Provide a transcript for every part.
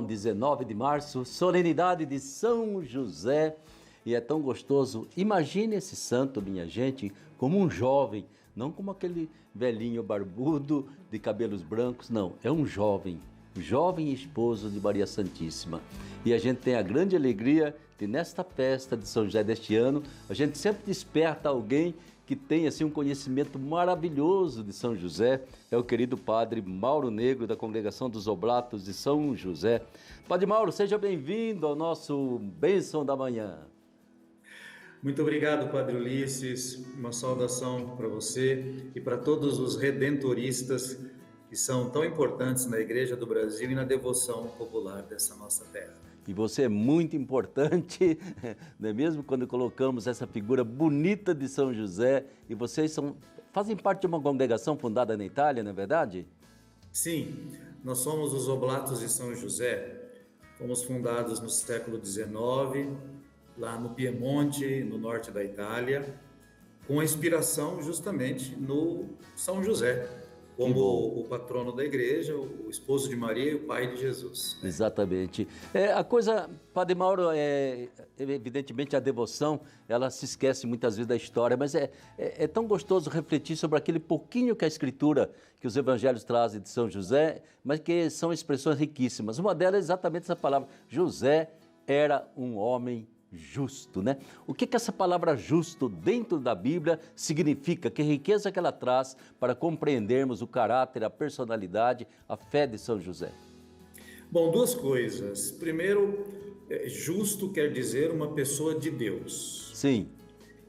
São 19 de março, solenidade de São José. E é tão gostoso. Imagine esse santo, minha gente, como um jovem, não como aquele velhinho barbudo de cabelos brancos, não. É um jovem esposo de Maria Santíssima. E a gente tem a grande alegria de, nesta festa de São José deste ano, a gente sempre desperta alguém que tem assim um conhecimento maravilhoso de São José. É o querido padre Mauro Negro, da Congregação dos Oblatos de São José. Padre Mauro, seja bem-vindo ao nosso Bênção da Manhã. Muito obrigado, Padre Ulisses. Uma saudação para você e para todos os redentoristas que são tão importantes na Igreja do Brasil e na devoção popular dessa nossa terra. E você é muito importante, não é mesmo? Quando colocamos essa figura bonita de São José, e vocês fazem parte de uma congregação fundada na Itália, não é verdade? Sim, nós somos os Oblatos de São José. Fomos fundados no século XIX, lá no Piemonte, no norte da Itália, com a inspiração justamente no São José, como o patrono da igreja, o esposo de Maria e o pai de Jesus. Exatamente. A coisa, Padre Mauro, evidentemente a devoção, ela se esquece muitas vezes da história, mas é tão gostoso refletir sobre aquele pouquinho que a Escritura, que os Evangelhos trazem de São José, mas que são expressões riquíssimas. Uma delas é exatamente essa palavra: José era um homem justo, né? O que essa palavra justo dentro da Bíblia significa? Que riqueza que ela traz para compreendermos o caráter, a personalidade, a fé de São José? Bom, duas coisas. Primeiro, justo quer dizer uma pessoa de Deus. Sim.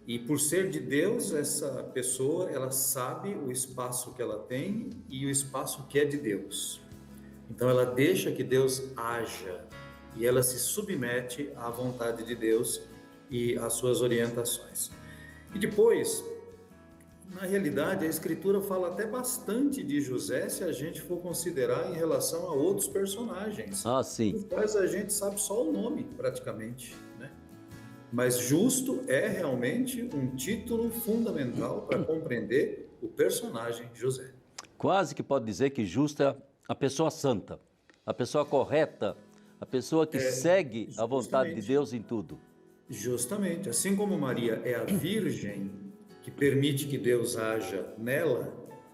E por ser de Deus, essa pessoa, ela sabe o espaço que ela tem e o espaço que é de Deus. Então ela deixa que Deus haja e ela se submete à vontade de Deus e às suas orientações. E depois, na realidade, a Escritura fala até bastante de José, se a gente for considerar em relação a outros personagens. Sim. Dos quais a gente sabe só o nome, praticamente, né? Mas justo é realmente um título fundamental para compreender o personagem José. Quase que pode dizer que justo é a pessoa santa, a pessoa correta, a pessoa que segue a vontade de Deus em tudo. Justamente. Assim como Maria é a virgem que permite que Deus haja nela,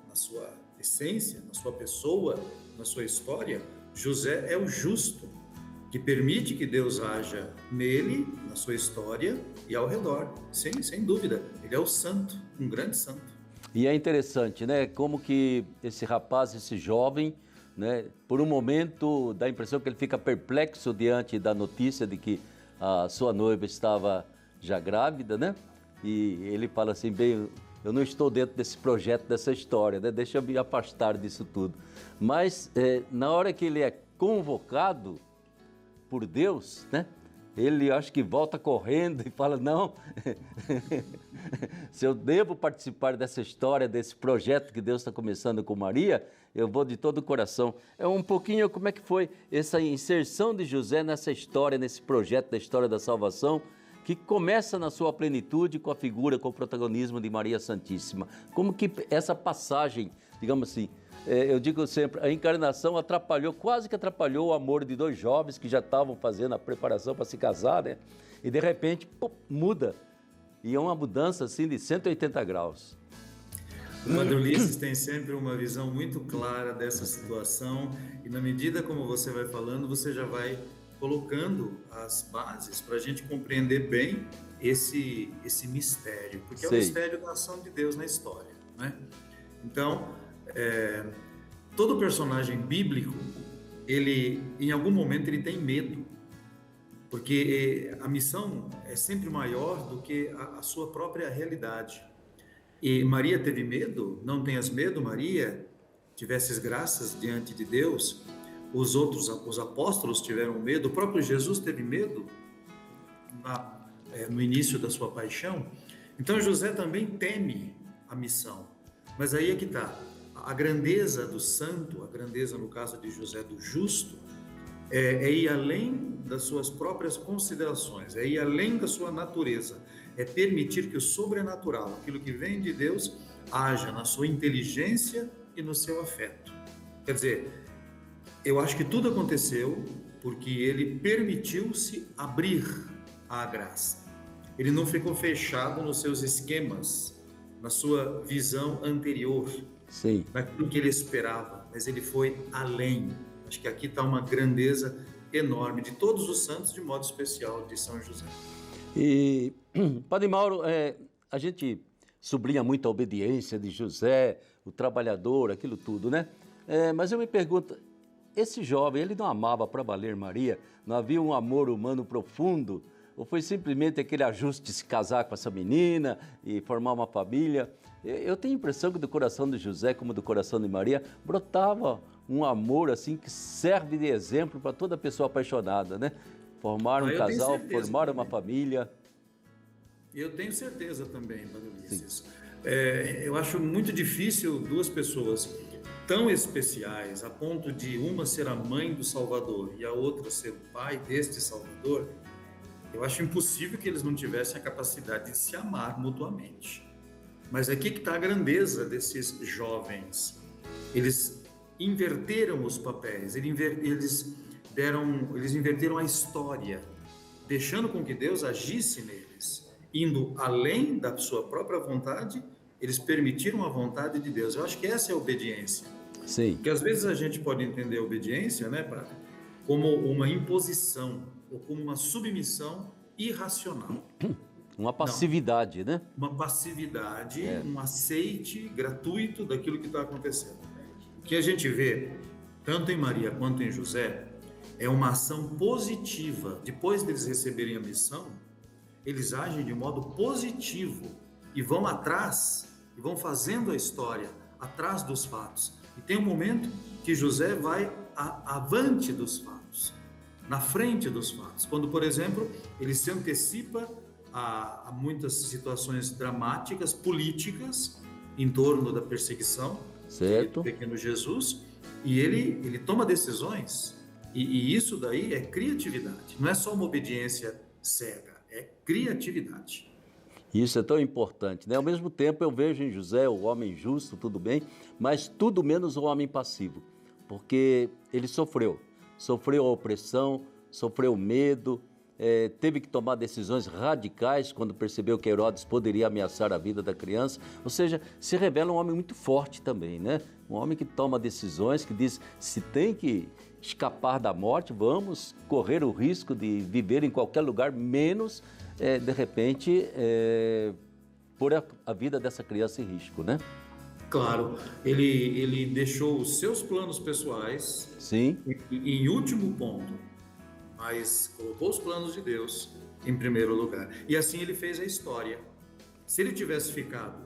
na sua essência, na sua pessoa, na sua história, José é o justo que permite que Deus haja nele, na sua história e ao redor. Sem dúvida. Ele é o santo, um grande santo. E é interessante, né? Como que esse rapaz, esse jovem, né, por um momento dá a impressão que ele fica perplexo diante da notícia de que a sua noiva estava já grávida, né? E ele fala assim: bem, eu não estou dentro desse projeto, dessa história, né? Deixa eu me afastar disso tudo. Mas na hora que ele é convocado por Deus, né? Ele acho que volta correndo e fala: não, se eu devo participar dessa história, desse projeto que Deus está começando com Maria, eu vou de todo o coração. É um pouquinho como é que foi essa inserção de José nessa história, nesse projeto da história da salvação, que começa na sua plenitude com a figura, com o protagonismo de Maria Santíssima. Como que essa passagem, digamos assim, eu digo sempre, a encarnação quase que atrapalhou o amor de dois jovens que já estavam fazendo a preparação para se casar, né? E de repente, muda. E é uma mudança assim de 180 graus. O Padre Ulisses tem sempre uma visão muito clara dessa situação e na medida como você vai falando, você já vai colocando as bases para a gente compreender bem esse mistério, porque é o mistério da ação de Deus na história, né? Então, todo personagem bíblico, ele, em algum momento, ele tem medo, porque a missão é sempre maior do que a sua própria realidade. E Maria teve medo? Não tenhas medo, Maria, tivesses graças diante de Deus. Os apóstolos tiveram medo, o próprio Jesus teve medo no início da sua paixão. Então José também teme a missão, mas aí é que está. A grandeza do santo, a grandeza no caso de José do justo, é ir além das suas próprias considerações, é ir além da sua natureza, é permitir que o sobrenatural, aquilo que vem de Deus, haja na sua inteligência e no seu afeto. Quer dizer, eu acho que tudo aconteceu porque ele permitiu-se abrir à graça. Ele não ficou fechado nos seus esquemas, na sua visão anterior, Sim. naquilo que ele esperava, mas ele foi além. Acho que aqui está uma grandeza enorme de todos os santos, de modo especial de São José. E, Padre Mauro, a gente sublinha muito a obediência de José, o trabalhador, aquilo tudo, né? Mas eu me pergunto, esse jovem, ele não amava para valer Maria? Não havia um amor humano profundo? Ou foi simplesmente aquele ajuste de se casar com essa menina e formar uma família? Eu tenho a impressão que do coração de José, como do coração de Maria, brotava um amor assim que serve de exemplo para toda pessoa apaixonada, né? Formar um casal, formar uma família. Eu tenho certeza também, Padre Ulisses. Eu acho muito difícil duas pessoas tão especiais, a ponto de uma ser a mãe do Salvador e a outra ser o pai deste Salvador. Eu acho impossível que eles não tivessem a capacidade de se amar mutuamente. Mas aqui que está a grandeza desses jovens. Eles inverteram os papéis, eles inverteram a história, deixando com que Deus agisse neles. Indo além da sua própria vontade, eles permitiram a vontade de Deus. Eu acho que essa é a obediência. Sim. Porque às vezes a gente pode entender a obediência, né, padre, como uma imposição ou como uma submissão irracional. Uma passividade, né? Uma passividade, um aceite gratuito daquilo que está acontecendo. O que a gente vê, tanto em Maria quanto em José, é uma ação positiva. Depois deles receberem a missão, eles agem de modo positivo e vão atrás, e vão fazendo a história, atrás dos fatos. E tem um momento que José vai avante dos fatos, na frente dos fatos. Quando, por exemplo, ele se antecipa a muitas situações dramáticas, políticas, em torno da perseguição do pequeno Jesus, e ele toma decisões, e isso daí é criatividade, não é só uma obediência cega, é criatividade. Isso é tão importante, né? Ao mesmo tempo eu vejo em José o homem justo, tudo bem, mas tudo menos o homem passivo, porque ele sofreu a opressão, sofreu medo, teve que tomar decisões radicais quando percebeu que Herodes poderia ameaçar a vida da criança, ou seja, se revela um homem muito forte também, né? Um homem que toma decisões, que diz, se tem que escapar da morte, vamos correr o risco de viver em qualquer lugar, menos, de repente, pôr a vida dessa criança em risco, né? Claro, ele deixou os seus planos pessoais em último ponto, mas colocou os planos de Deus em primeiro lugar. E assim ele fez a história. Se ele tivesse ficado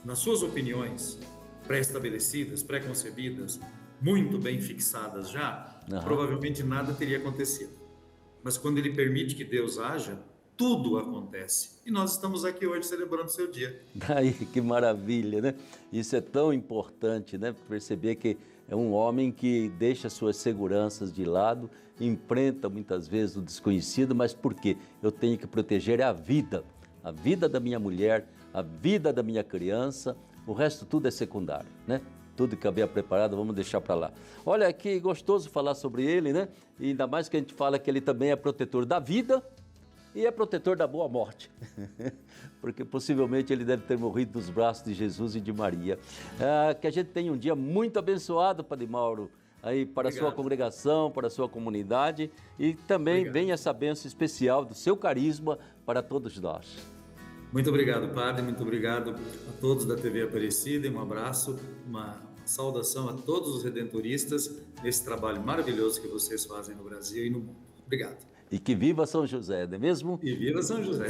nas suas opiniões pré-estabelecidas, pré-concebidas, muito bem fixadas já, provavelmente nada teria acontecido. Mas quando ele permite que Deus haja, tudo acontece. E nós estamos aqui hoje celebrando o seu dia. Aí, que maravilha, né? Isso é tão importante, né? Perceber que é um homem que deixa suas seguranças de lado, enfrenta muitas vezes o desconhecido, mas por quê? Eu tenho que proteger a vida da minha mulher, a vida da minha criança, o resto tudo é secundário, né? Tudo que havia preparado, vamos deixar para lá. Olha, que gostoso falar sobre ele, né? E ainda mais que a gente fala que ele também é protetor da vida e é protetor da boa morte, porque possivelmente ele deve ter morrido nos braços de Jesus e de Maria. Que a gente tenha um dia muito abençoado, Padre Mauro, aí para a sua congregação, para a sua comunidade, e também venha essa bênção especial do seu carisma para todos nós. Muito obrigado, Padre, muito obrigado a todos da TV Aparecida, um abraço, uma saudação a todos os redentoristas nesse trabalho maravilhoso que vocês fazem no Brasil e no mundo. Obrigado. E que viva São José, não é mesmo? E viva São José.